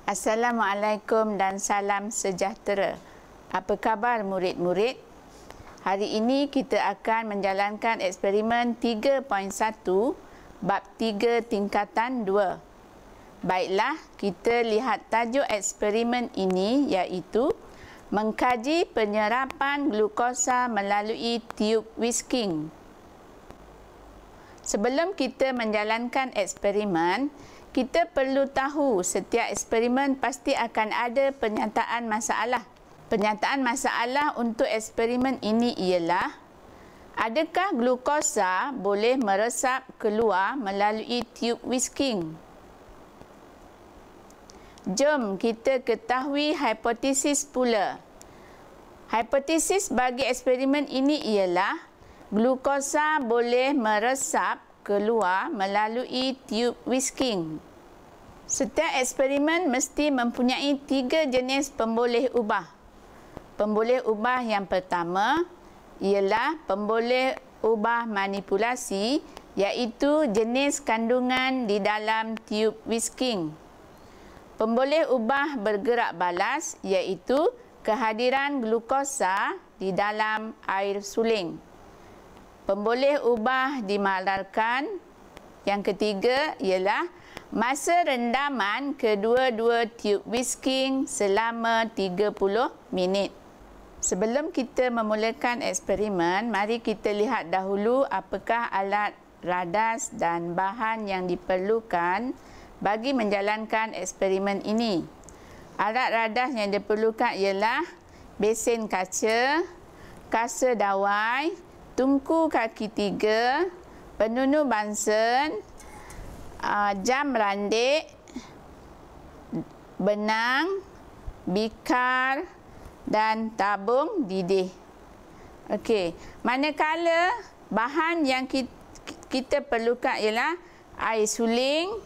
Assalamualaikum dan salam sejahtera. Apa khabar murid-murid? Hari ini kita akan menjalankan eksperimen 3.1 bab 3 tingkatan 2. Baiklah, kita lihat tajuk eksperimen ini iaitu mengkaji penyerapan glukosa melalui tiub whisking. Sebelum kita menjalankan eksperimen, kita perlu tahu setiap eksperimen pasti akan ada penyataan masalah. Penyataan masalah untuk eksperimen ini ialah, adakah glukosa boleh meresap keluar melalui tiub whisking? Jom kita ketahui hipotesis pula. Hipotesis bagi eksperimen ini ialah, glukosa boleh meresap keluar melalui tiub whisking. Setiap eksperimen mesti mempunyai 3 jenis pemboleh ubah. Pemboleh ubah yang pertama ialah pemboleh ubah manipulasi, iaitu jenis kandungan di dalam tiub whisking. Pemboleh ubah bergerak balas, iaitu kehadiran glukosa di dalam air suling. Pemboleh ubah dimalarkan yang ketiga ialah masa rendaman kedua-dua tiub whisking selama 30 minit. Sebelum kita memulakan eksperimen, mari kita lihat dahulu apakah alat radas dan bahan yang diperlukan bagi menjalankan eksperimen ini. Alat radas yang diperlukan ialah besen kaca, kasa dawai, tungku kaki 3, penunu bansen, jam randik, benang, bikar dan tabung didih. Okey, manakala bahan yang kita perlukan ialah air suling,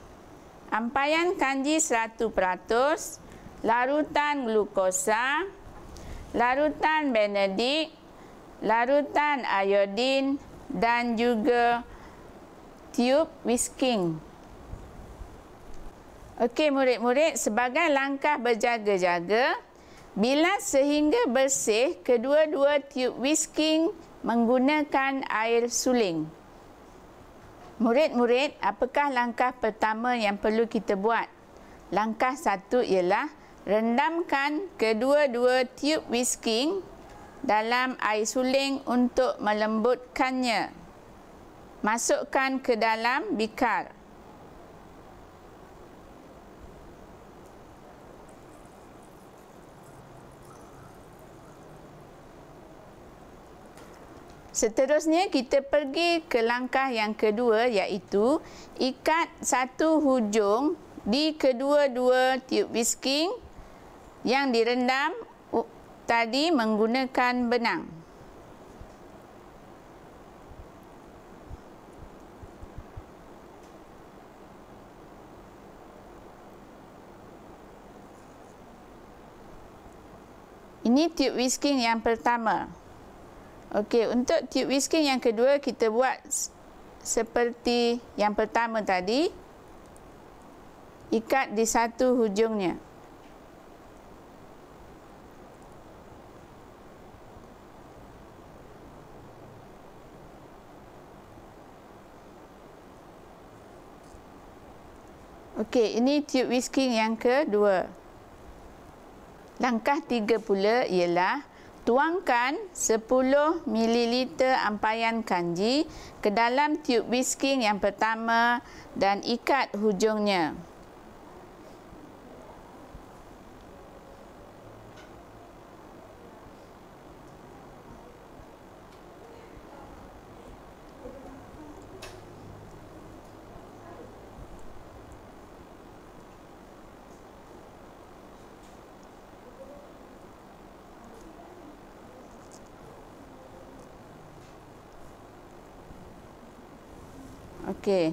ampaian kanji 100%, larutan glukosa, larutan benedik, larutan iodin dan juga tiub whisking. Okey murid-murid, sebagai langkah berjaga-jaga, bilas sehingga bersih kedua-dua tiub whisking menggunakan air suling. Murid-murid, apakah langkah pertama yang perlu kita buat? Langkah 1 ialah rendamkan kedua-dua tiub whisking dalam air suling untuk melembutkannya. Masukkan ke dalam bikar. Seterusnya kita pergi ke langkah yang kedua, iaitu ikat satu hujung di kedua-dua tiub whisking yang direndam tadi menggunakan benang. Ini tiub whisking yang pertama. Okey, untuk tiub whisking yang kedua kita buat seperti yang pertama tadi. Ikat di satu hujungnya. Okey, ini tiub whisking yang kedua. Langkah 3 pula ialah tuangkan 10 ml ampaian kanji ke dalam tiub whisking yang pertama dan ikat hujungnya. Okey.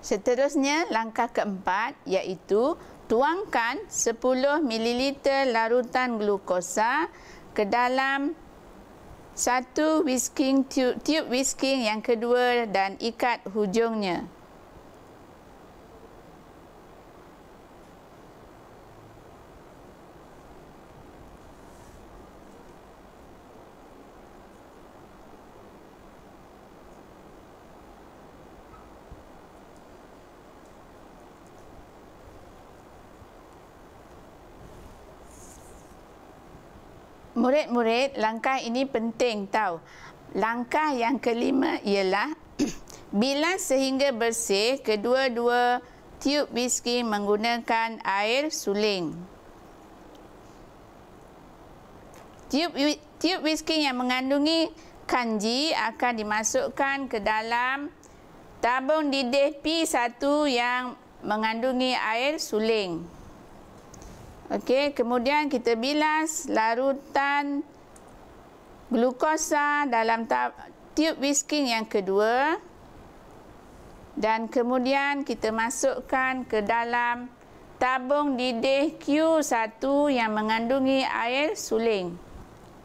Seterusnya langkah keempat iaitu tuangkan 10 ml larutan glukosa ke dalam satu tiub whisking yang kedua dan ikat hujungnya. Murid-murid, langkah ini penting tahu. Langkah yang kelima ialah bilas sehingga bersih kedua-dua tiub whisky menggunakan air suling. Tiub whisky yang mengandungi kanji akan dimasukkan ke dalam tabung didih P1 yang mengandungi air suling. Okey, kemudian kita bilas larutan glukosa dalam tiub whisky yang kedua dan kemudian kita masukkan ke dalam tabung didih Q1 yang mengandungi air suling.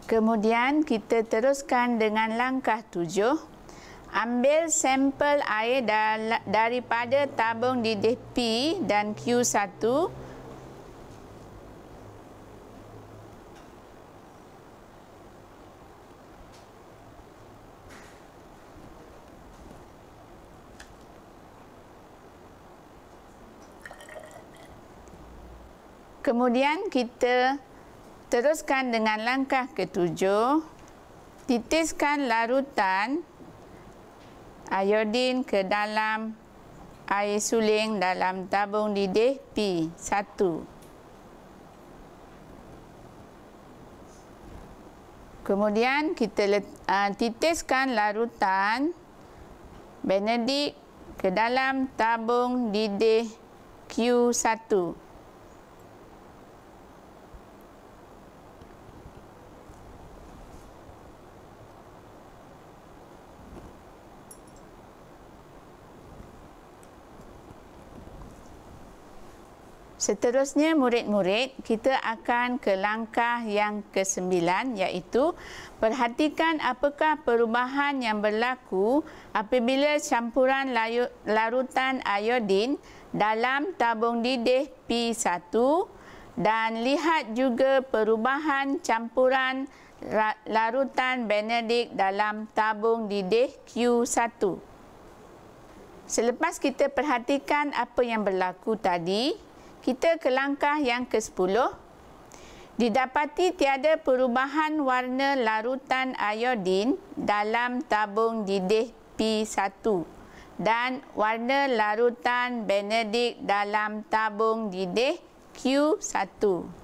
Kemudian kita teruskan dengan langkah 7. Ambil sampel air daripada tabung didih P dan Q1. Kemudian kita teruskan dengan langkah ke-7. Titiskan larutan iodin ke dalam air suling dalam tabung didih P1. Kemudian kita titiskan larutan Benedict ke dalam tabung didih Q1. Seterusnya murid-murid, kita akan ke langkah yang ke-9 iaitu perhatikan apakah perubahan yang berlaku apabila campuran larutan iodin dalam tabung didih P1 dan lihat juga perubahan campuran larutan Benedict dalam tabung didih Q1. Selepas kita perhatikan apa yang berlaku tadi, kita ke langkah yang ke-10. Didapati tiada perubahan warna larutan iodin dalam tabung didih P1 dan warna larutan Benedict dalam tabung didih Q1.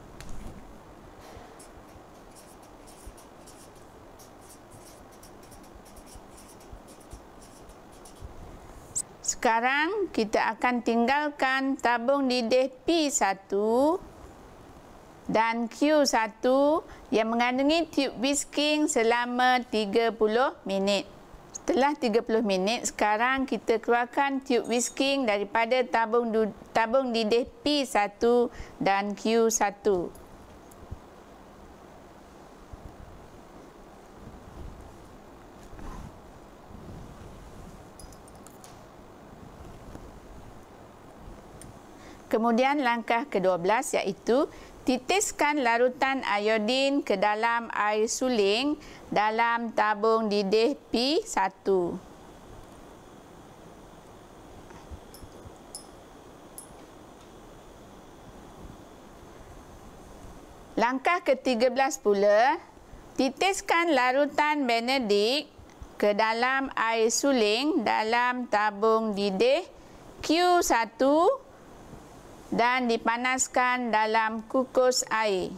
Sekarang kita akan tinggalkan tabung didih P1 dan Q1 yang mengandungi tiub whisking selama 30 minit. Setelah 30 minit, sekarang kita keluarkan tiub whisking daripada tabung didih P1 dan Q1. Kemudian langkah ke-12 iaitu titiskan larutan iodin ke dalam air suling dalam tabung didih P1. Langkah ke-13 pula, titiskan larutan Benedict ke dalam air suling dalam tabung didih Q1 dan dipanaskan dalam kukus air.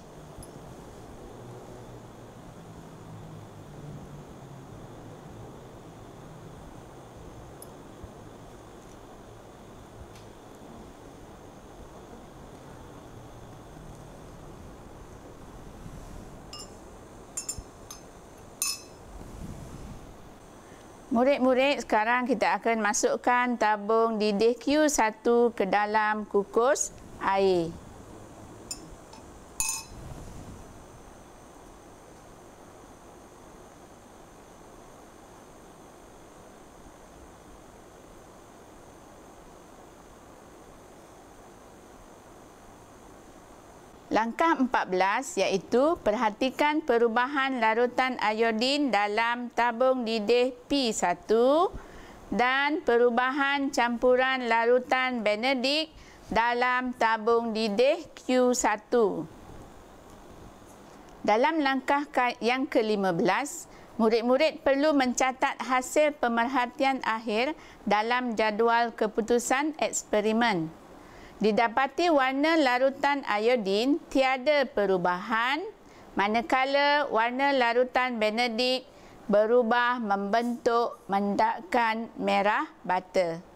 Murid-murid, sekarang kita akan masukkan tabung didih Q1 ke dalam kukus air. Langkah 14 iaitu perhatikan perubahan larutan iodin dalam tabung didih P1 dan perubahan campuran larutan Benedict dalam tabung didih Q1. Dalam langkah yang ke-15, murid-murid perlu mencatat hasil pemerhatian akhir dalam jadual keputusan eksperimen. Didapati warna larutan iodin tiada perubahan, manakala warna larutan benedik berubah membentuk mendakan merah bata.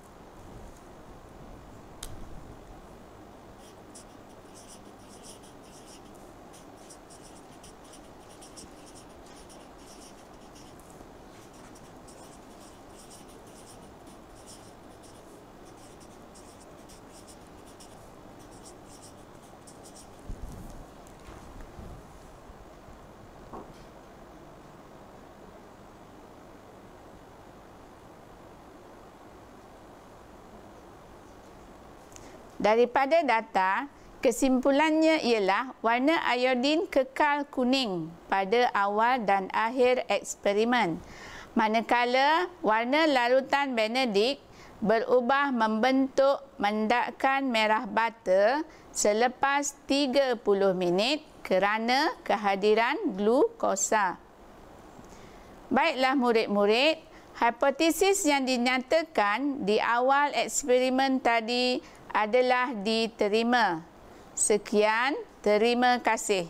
Daripada data, kesimpulannya ialah warna iodin kekal kuning pada awal dan akhir eksperimen, manakala warna larutan benedik berubah membentuk mendakan merah bata selepas 30 minit kerana kehadiran glukosa. Baiklah murid-murid, hipotesis yang dinyatakan di awal eksperimen tadi adalah diterima. Sekian, terima kasih.